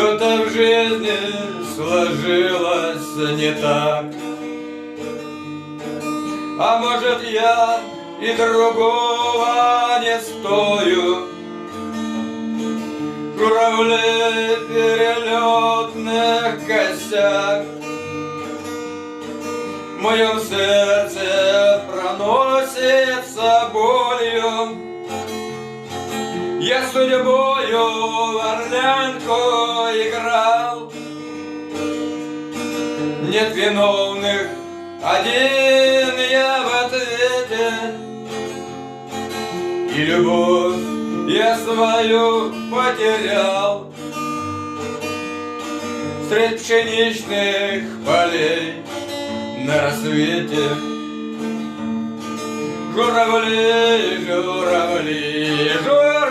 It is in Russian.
Что-то в жизни сложилось не так. А может, я и другого не стою. Журавли перелетных косяк в моем сердце проносится болью. Я судьбою в орлянку играл. Нет виновных, один я в ответе. И любовь я свою потерял средь пшеничных полей на рассвете. Журавли, журавли, журавли.